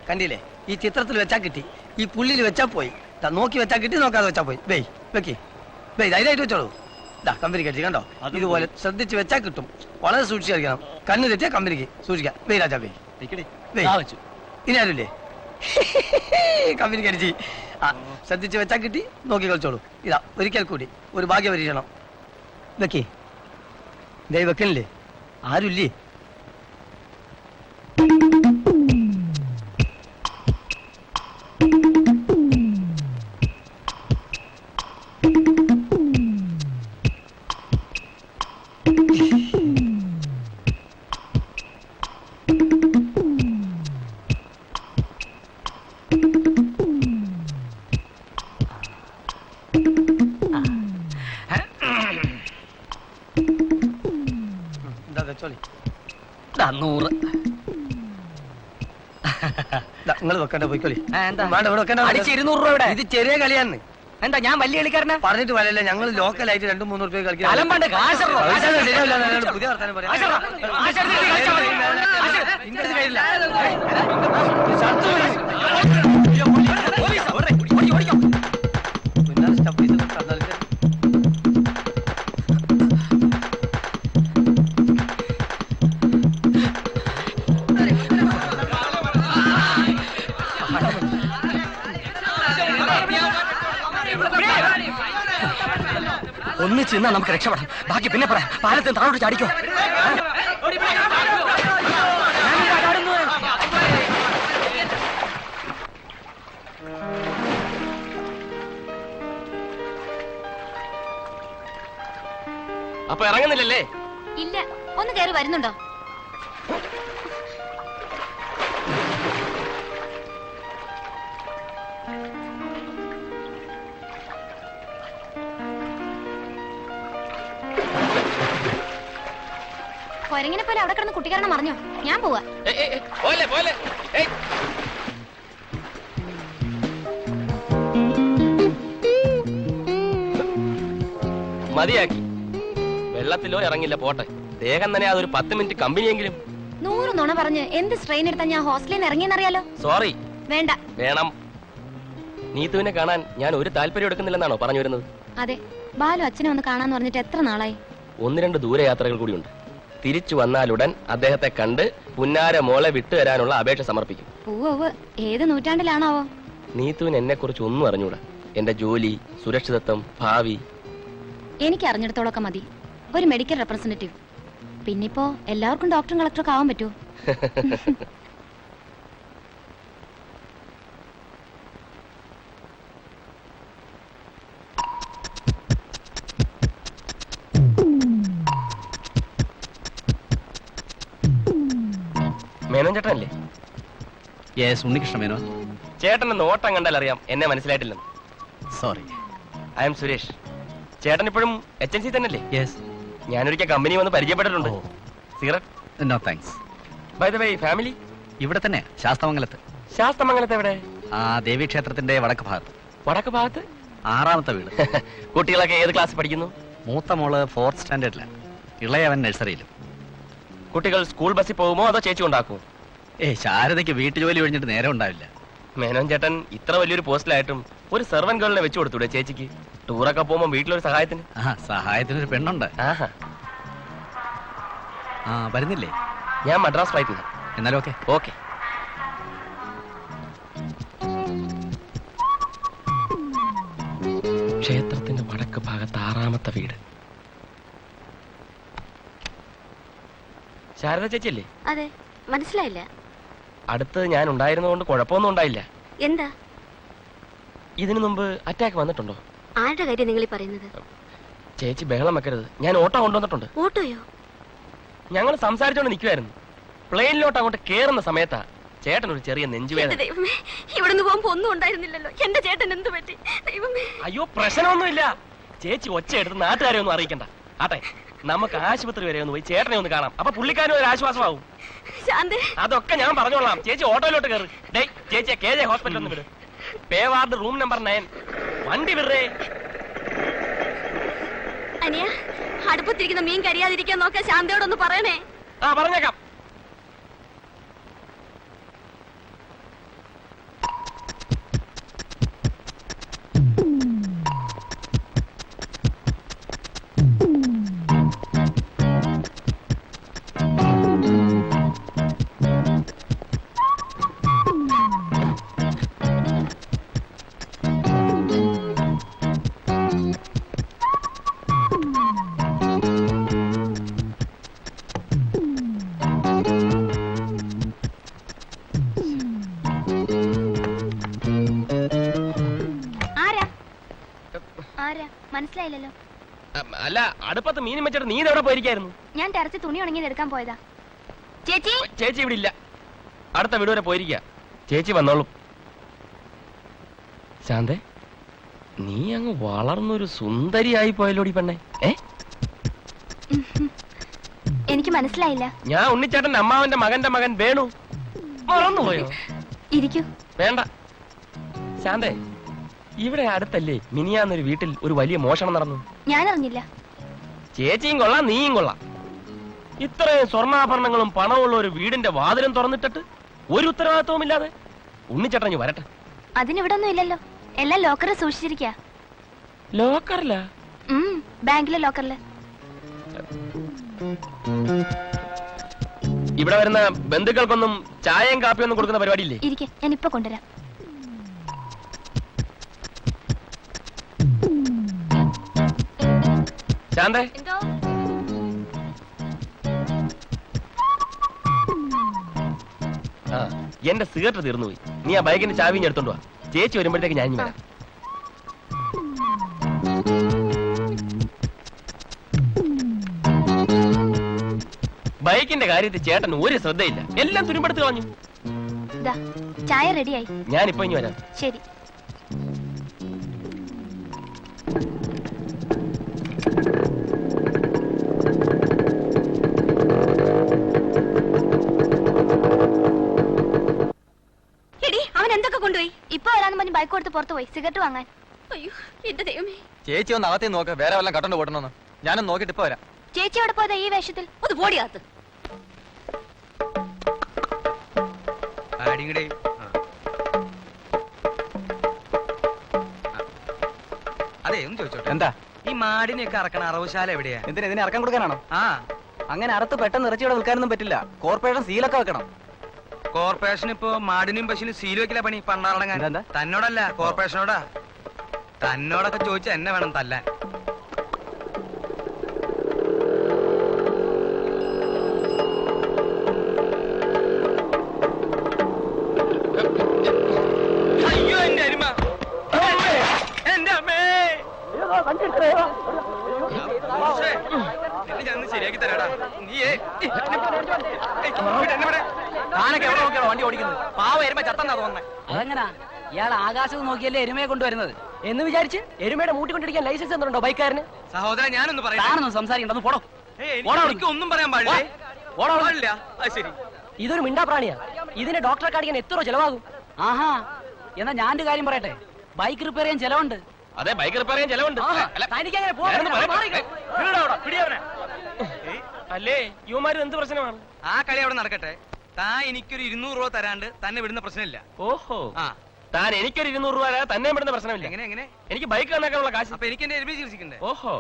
കണ്ടില്ലേ, ഈ ചിത്രത്തിൽ വെച്ചാ കിട്ടി, ഈ പുള്ളിയിൽ വെച്ചാ പോയി. നോക്കി വെച്ചാ കിട്ടി, നോക്കാതെ വെച്ചാ പോയി. വെയ് വെക്കി വെയ്, ധൈര്യമായിട്ട് വെച്ചോളൂ. കമ്പനി കടിച്ചു കണ്ടോ, ഇതുപോലെ ശ്രദ്ധിച്ച് വെച്ചാ കിട്ടും. വളരെ സൂക്ഷിച്ച് കളിക്കണം. കണ്ണ് തെറ്റിയാ കമ്പനിക്ക് സൂക്ഷിക്കാം. വെയ് രാജാ, വെയ്. ഇനി ആരുമില്ലേ? കമ്പനി കടിച്ച്. ശ്രദ്ധിച്ച് വെച്ചാ കിട്ടി, നോക്കി കളിച്ചോളൂ. ഇതാ ഒരിക്കൽ കൂടി ഒരു ഭാഗ്യ പരീക്ഷണം. വെക്കി ദൈ, വെക്കണില്ലേ? ആരുമില്ലേ? നിങ്ങൾ വെക്കണ്ട, പോയിക്കോളി. ഇത് ചെറിയ കളിയാണ്. എന്താ ഞാൻ വലിയ കളിക്കാരനാ? പറഞ്ഞിട്ട് വരല്ല, ഞങ്ങൾ ലോക്കലായിട്ട് 2-3 റുപ്യ കളിക്കാം. പുതിയ വർത്താനം പറയാം. ഒന്നിച്ച് നിന്നാ നമുക്ക് രക്ഷപ്പെടാം. ബാക്കി പിന്നെ പറയാം. പാലത്തിന് താഴോട്ട് ചാടിക്കോ. അപ്പൊ ഇറങ്ങുന്നില്ലല്ലേ? ഇല്ല, ഒന്ന് കയറി വരുന്നുണ്ടോ? കൊരങ്ങിനെ പോലെ അവിടെ കിടന്ന് കുട്ടിക്കാരണം അറിഞ്ഞോ? ഞാൻ പോവാ. മതിയാക്കി. വെള്ളത്തിലോ ഇറങ്ങില്ല, പോട്ടെ. ദേഹം തന്നെ അതൊരു 10 മിനിറ്റ് കമ്പനിയെങ്കിലും. 100 നുണ പറഞ്ഞ് എന്ത് സ്ട്രെയിൻ എടുത്താ ഞാൻ ഹോസ്റ്റലിൽ നിന്ന് ഇറങ്ങിയെന്നറിയാലോ. സോറി. വേണ്ട. വേണം. നീതുവിനെ കാണാൻ ഞാൻ ഒരു താല്പര്യം എടുക്കുന്നില്ലെന്നാണോ പറഞ്ഞു വരുന്നത്? അതെ, ബാലു അച്ഛനെ ഒന്ന് കാണാന്ന് പറഞ്ഞിട്ട് എത്ര നാളായി. 1-2 ദൂരയാത്രകൾ കൂടിയുണ്ട്. തിരിച്ചു വന്നാലുടൻ അദ്ദേഹത്തെ കണ്ട് പുന്നാര മോളെ വിട്ടുതരാനുള്ള അപേക്ഷ സമർപ്പിക്കും. ഏത് നൂറ്റാണ്ടിലാണാവോ? നീതുവിന് എന്നെ കുറിച്ച് ഒന്നും അറിഞ്ഞൂടാ. എന്റെ ജോലി, സുരക്ഷിതത്വം, ഭാവി എനിക്ക് അറിഞ്ഞിടത്തോളൊക്കെ മതി. ഒരു മെഡിക്കൽ റെപ്രസെന്റേറ്റീവ്. പിന്നിപ്പോ എല്ലാവർക്കും ഡോക്ടറും കളക്ടറൊക്കെ ആവാൻ പറ്റുമോ? മേനോൻ ചേട്ടനല്ലേ? യെസ്, ഉണ്ണികൃഷ്ണ മേനോൻ. ചേട്ടന്റെ നോട്ടം കണ്ടാൽ അറിയാം എന്നെ മനസ്സിലായിട്ടില്ലെന്ന്. സോറി. I am Suresh. ചേട്ടൻ ഇപ്പോഴും HNC തന്നെയല്ലേ? യെസ്. ഞാനൊരിക്കൽ കമ്പനി വന്ന് പരിചയപ്പെട്ടിട്ടുണ്ട്. Cigarette? No thanks. By the way, family ഇവിടെ തന്നെ, ശാസ്തമംഗലത്ത്. ശാസ്തമംഗലത്ത് എവിടെ? ആ ദേവീക്ഷേത്രത്തിന്റെ വടക്ക് ഭാഗത്ത്. വടക്ക് ഭാഗത്ത്? 6ാമത്തെ വീട്. കുട്ടികളൊക്കെ ഏത് ക്ലാസ് പഠിക്കുന്നു? മൂത്ത മോള് 4th സ്റ്റാൻഡേർഡിലാണ്, ഇളയവൻ നഴ്സറിയിലും. കുട്ടികൾ സ്കൂൾ ബസ്സിൽ പോകുമോ അതോ ചേച്ചി ഉണ്ടാക്കുമോ? ശാരദയ്ക്ക് വീട്ടുജോലി ഒഴിഞ്ഞിട്ട് നേരം ഉണ്ടാവില്ല. മേനോൻ ചേട്ടൻ ഇത്ര വലിയൊരു പോസ്റ്റിലായിട്ടും ഒരു സെർവന്റ് ഗേളിനെ വെച്ചു കൊടുത്തൂടെ ചേച്ചിക്ക്? ടൂറൊക്കെ പോകുമ്പോ വീട്ടിലൊരു സഹായത്തിന്. സഹായത്തിനൊരു പെണ്ണുണ്ട്. വരുന്നില്ലേ? ഞാൻ മദ്രാസ് ഫ്ലൈറ്റില്ല. എന്നാലും ഓക്കെ. ഓക്കെ. ക്ഷേത്രത്തിന്റെ വടക്ക് ഭാഗത്ത് 6ാമത്തെ വീട്. ശാരദ ചേച്ചിയല്ലേ? അതെ, മനസ്സിലായില്ല. അടുത്ത് ഞാൻ ഉണ്ടായിരുന്നതുകൊണ്ട് കുഴപ്പമൊന്നും ഉണ്ടായില്ല. എന്താ? ഇതിനു മുമ്പ് അറ്റാക്ക് വന്നിട്ടുണ്ടോ? ആരുടെ കാര്യം നിങ്ങൾ പറയുന്നത്? ചേച്ചി ബഹളം വെക്കരുത്. ഞാൻ ഓട്ടോ കൊണ്ടുവന്നിട്ടുണ്ട്. ഓട്ടോയോ? ഞങ്ങൾ സംസാരിച്ചോണ്ട് നിൽക്കുമായിരുന്നു. പ്ലെയിനിലോട്ട് അങ്ങോട്ട് കേറുന്ന സമയത്താ ചേട്ടൻ ഒരു ചെറിയ നെഞ്ചുവേദന. ഇവിടുന്ന് പോകുമ്പോ ഒന്നും ഉണ്ടായിരുന്നില്ലല്ലോ. എന്റെ ചേട്ടൻ എന്ത് പറ്റി? അയ്യോ, പ്രശ്നമൊന്നുമില്ല. ചേച്ചി ഒച്ച എടുത്ത് നാട്ടുകാരെ ഒന്നും അറിയിക്കണ്ട. ആട്ടെ, നമുക്ക് ആശുപത്രി വരെ ഒന്ന് പോയി ചേട്ടനെ ഒന്ന് കാണാം. അപ്പൊ പുള്ളിക്കാരും ഒരു ആശ്വാസമാവും. അതൊക്കെ ഞാൻ പറഞ്ഞോളാം. ചേച്ചി ഓട്ടോയിലോട്ട് കയറി. ഡേ, ചേച്ചിയെ KJ ഹോസ്പിറ്റലിൽ ഒന്ന് വിട്. പേ വാർഡ് റൂം നമ്പർ 9. വണ്ടി വിടേ. അനിയ, അടുപ്പത്തിരിക്കുന്ന മീൻ കരിയാതിരിക്കാൻ നോക്കാൻ ശാന്തയോടൊന്ന് പറയണേ. പറഞ്ഞേക്കാം. മനസ്സിലായില്ലല്ലോ. അല്ല, അടുപ്പത്ത് മീനും വെച്ചിട്ട് നീ എവിടെ പോയിരിക്കായിരുന്നു? ഞാൻ ടെറസിൽ തുണി ഉണങ്ങി എടുക്കാൻ പോയതാ. ചേച്ചി ചേച്ചി ഇവിടെ ഇല്ല, അടുത്ത വീട് വരെ പോയിരിക്ക. ചേച്ചി വന്നോളും. ശാന്തേ, നീ അങ്ങ് വളർന്നൊരു സുന്ദരിയായി പോയല്ലോടി പെണ്ണെ. എനിക്ക് മനസ്സിലായില്ല. ഞാൻ ഉണ്ണിച്ചേട്ടന്റെ അമ്മാവന്റെ മകന്റെ മകൻ വേണു. മറന്നുപോയോ? ഇരിക്കൂ. വേണ്ട ശാന്തേ, ഇവിടെ അടുത്തല്ലേ മിനിയാന്നൊരു വീട്ടിൽ ഒരു വലിയ മോഷണം നടന്നു? ഞാൻ അറിഞ്ഞില്ല. ചേച്ചിയും കൊള്ളാം, നീയും കൊള്ളാം. ഇത്രയും സ്വർണ്ണാഭരണങ്ങളും പണമുള്ള ഒരു വീടിന്റെ വാതിലും തുറന്നിട്ടിട്ട് ഒരു ഉത്തരവാദിത്വവും ഇല്ലാതെ. ഉണ്ണിച്ചേട്ടൻ വരട്ടെ. അതിനിവിടെ ഒന്നും ഇല്ലല്ലോ, എല്ലാം ലോക്കറിൽ സൂക്ഷിച്ചിരിക്കാ. ലോക്കറില്ല? ബാങ്കിലെ ലോക്കറില്. ഇവിടെ വരുന്ന ബന്ധുക്കൾക്കൊന്നും ചായയും കാപ്പിയൊന്നും കൊടുക്കുന്ന പരിപാടിയില്ലേ? ഇരിക്കെ, ഞാൻ ഇപ്പൊ കൊണ്ടുവരാം. ശാന്തേ, ആ എന്റെ സിഗരറ്റ് തീർന്നുപോയി. നീ ആ ബൈക്കിന്റെ ചാവിഞ്ഞ് എടുത്തോണ്ട് വാ. ചേച്ചി വരുമ്പോഴത്തേക്ക് ഞാൻ ഇനി വരാം. ബൈക്കിന്റെ കാര്യത്തിൽ ചേട്ടൻ ഒരു ശ്രദ്ധയില്ല, എല്ലാം തുരുമ്പെടുത്ത് കളഞ്ഞു. ചായ റെഡിയായി. ഞാനിപ്പോ ഇനി വരാം. ശരി. അവൻ എന്തൊക്കെ കൊണ്ടുപോയി? ഇപ്പൊ വരാന്ന് പറഞ്ഞ് ബൈക്ക് കൊടുത്ത് പുറത്തു പോയി സിഗരറ്റ് വാങ്ങാൻ. അയ്യോ എന്റെ ദൈവമേ. ചേച്ചി ഒന്ന് അകത്തേ നോക്ക്, വേറെ വല്ലതും കട്ടണ്ട് പോട്ടണമെന്ന്. ഞാനൊന്ന് നോക്കിട്ട് ഇപ്പൊ വരാം. ചേച്ചി എവിടെ പോയതാ ഈ വേഷത്തിൽ? ഒന്ന് പോടിയാത്ത്. അതെ, ഒന്ന് ചോദിച്ചോട്ടെ. എന്താ ഈ മാടിനെയൊക്കെ അറക്കണ അറവുശാല എവിടെയാ? എന്തിനാ, ഇതിനെ ഇറക്കാൻ കൊടുക്കാനാണോ? ആ, അങ്ങനെ അറുത്ത് പെട്ടെന്ന് ഇറച്ചിയോടെ വിൽക്കാനൊന്നും പറ്റില്ല. കോർപ്പറേഷൻ സീലൊക്കെ വെക്കണം. കോർപ്പറേഷൻ ഇപ്പൊ മാടിനും പശുവിനും സീൽ വെക്കില്ല പണി. പണ്ടാറടങ്ങാൻ. എന്താ? തന്നോടല്ല, കോർപ്പറേഷനോടാ. തന്നോടൊക്കെ ചോദിച്ചാ എന്നെ വേണം തല്ലാൻ. അയ്യോ എന്റെ അരിമ, എന്റെ അമ്മേ. ഞാൻ ശരിയാക്കി തരാടാ. നീയേ താനൊക്കെ എവിടെ നോക്കിയാണോ വണ്ടി ഓടിക്കുന്നത്? പാവ എരുമ ചത്തന്നാ തോന്നുന്നത്. അതെങ്ങനാ ഇയാൾ ആകാശത്ത് നോക്കിയല്ലേ എരുമയെ കൊണ്ടുവരുന്നത് എന്ന് വിചാരിച്ച് എരുമയുടെ മൂട്ടിക്കൊണ്ടിരിക്കാൻ ലൈസൻസ് എന്തുണ്ടോ ബൈക്കാരന്? സഹോദരൻ, ഞാനൊന്ന് പറയാം. താനൊന്നും സംസാരിക്കണ്ട, പോടോ. എനിക്ക് ഒന്നും പറയാൻ പാടില്ലേ? പാടില്ല. അത് ശരി. ഇതൊരു മിണ്ടാ പ്രാണിയാ. ഇതിന് ഡോക്ടറെ കാണിക്കാൻ എത്ര ചെലവാകും? ആഹാ, എന്നാ ഞാൻ ഒരു കാര്യം പറയട്ടെ. ബൈക്ക് റിപ്പയർ ചെയ്യാൻ ചെലവുണ്ട്. അതെ, ബൈക്ക് റിപ്പയർ ചെയ്യാൻ ചെലവുണ്ട്. തനിക്കങ്ങനെ പോകാൻ അല്ലേ, യുവമാര് എന്ത് പ്രശ്നമാണ്? ആ കളി അവിടെ നടക്കട്ടെ. താൻ എനിക്കൊരു 200 രൂപ തരാണ്ട് തന്നെ വിടുന്ന പ്രശ്നമില്ല. ഓഹോ, ആ, താൻ എനിക്കൊരു 200 രൂപ തന്നെ പെടുന്ന പ്രശ്നമില്ല. എങ്ങനെ എങ്ങനെ? എനിക്ക് ബൈക്ക് തന്നേക്കാനുള്ള കാശ്. അപ്പൊ എനിക്ക് എന്റെ എരുമ ചികിത്സിക്കണ്ടേ? ഓഹോ,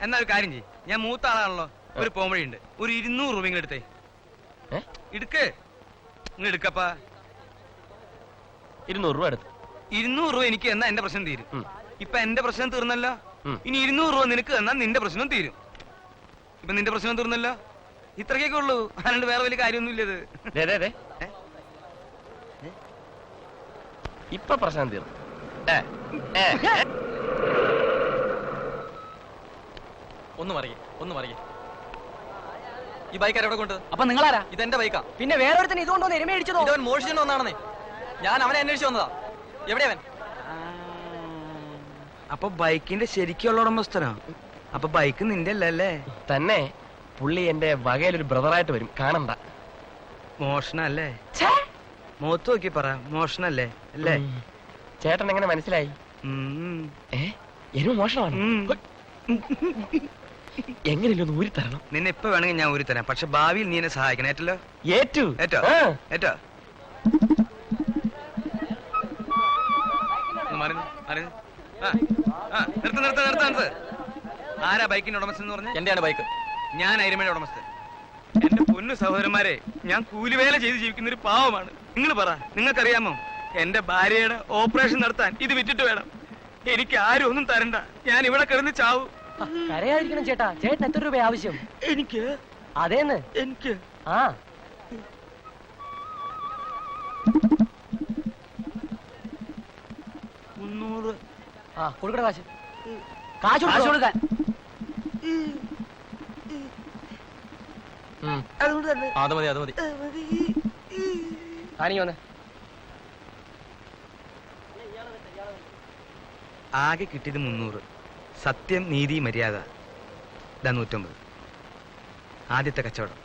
എന്നാ ഒരു കാര്യം ചെയ്യ്. ഞാൻ മൂത്ത ആളാണല്ലോ, ഒരു പോംവഴിയുണ്ട്. ഒരു 200 രൂപ ഇങ്ങ് എടുത്തേ. എടുക്ക്, ഇങ്ങ് എടുക്കപ്പാ. 200 രൂപ എടുത്ത്. 200 രൂപ എനിക്ക് എന്നാ എന്റെ പ്രശ്നം തീരും. ഇപ്പൊ എന്റെ പ്രശ്നം തീർന്നല്ലോ. ഇനി 200 രൂപ നിനക്ക് എന്നാ നിന്റെ പ്രശ്നം തീരും. ഇപ്പൊ നിന്റെ പ്രശ്നം തീർന്നല്ലോ. ഇത്രയൊക്കെ ഉള്ളൂ, അല്ലാണ്ട് വേറെ വലിയ കാര്യമൊന്നുമില്ല ഇത്. ഇപ്പൊ പ്രശ്നം തീർന്നു. ഒന്ന് മറിയേ, ഒന്ന് മറിയേ. ഈ ബൈക്ക് എവിടെ കൊണ്ട്? അപ്പൊ നിങ്ങളാരാ? ഇതെന്റെ ബൈക്കാ. പിന്നെ വേറൊരുത്തിന് ഇതുകൊണ്ടോ എരുമ അടിച്ചതോ? ഇതവൻ മോഷിച്ചുകൊണ്ട് വന്നാണെന്നേ. ഞാൻ അവനെ അന്വേഷിച്ചു വന്നതാ. എവിടെയവൻ? അപ്പൊ ബൈക്കിന്റെ ശരിക്കുള്ള ഉടമസ്ഥനോ? അപ്പൊ ബൈക്ക് നിന്റെ അല്ലേ? തന്നെ പുള്ളി എന്റെ വകയിലൊരു ബ്രദറായിട്ട് വരും, കാണണ്ട. മോഷണല്ലേ? മുഖത്ത് നോക്കി പറ, മോഷണല്ലേ? അല്ലേ? ചേട്ടൻ എങ്ങനെ മനസ്സിലായി? എരുമ മോഷണമാണ്. എങ്ങനെയല്ലോ ഒന്ന് ഊരിത്തരണം. നിന്നെ ഇപ്പൊ വേണമെങ്കിൽ ഞാൻ ഊരിത്തരാം, പക്ഷെ ഭാവിയിൽ നീ എന്നെ സഹായിക്കണം. ഏറ്റല്ലോ? ഏറ്റു ഏറ്റോ? ഏറ്റോ? നിർത്ത്. ആരാ ബൈക്കിന്റെ ഉടമസ്ഥൻ എന്ന് പറഞ്ഞ? എന്റെയാണ് ബൈക്ക്. ഞാൻ അരിമയുടെ ഉടമസ്ഥൻ. എന്റെ പൊന്നു സഹോദരന്മാരെ, ഞാൻ കൂലിവേല ചെയ്ത് ജീവിക്കുന്ന ഒരു പാവമാണ്. നിങ്ങൾ പറ, നിങ്ങൾക്കറിയാമോ എന്റെ ഭാര്യയുടെ ഓപ്പറേഷൻ നടത്താൻ ഇത് വിറ്റിട്ട് വേണം. എനിക്ക് ആരും ഒന്നും തരണ്ട, ഞാൻ ഇവിടെ കിടന്ന് ചാവും. കരയാതിരിക്കണം ചേട്ടാ. ചേട്ടൻ എത്ര രൂപ ആവശ്യം? എനിക്ക് അതേന്ന് എനിക്ക് ആ 300. കൊടുക്കട കാശ്. കാശ് കൊടുക്കാൻ അതുകൊണ്ട് തന്നെ അത് മതി അത് മതി. ആണെങ്കിൽ വന്ന് ആകെ കിട്ടിയത് 300. സത്യം, നീതി, മര്യാദ 150. ആദ്യത്തെ കച്ചവടം.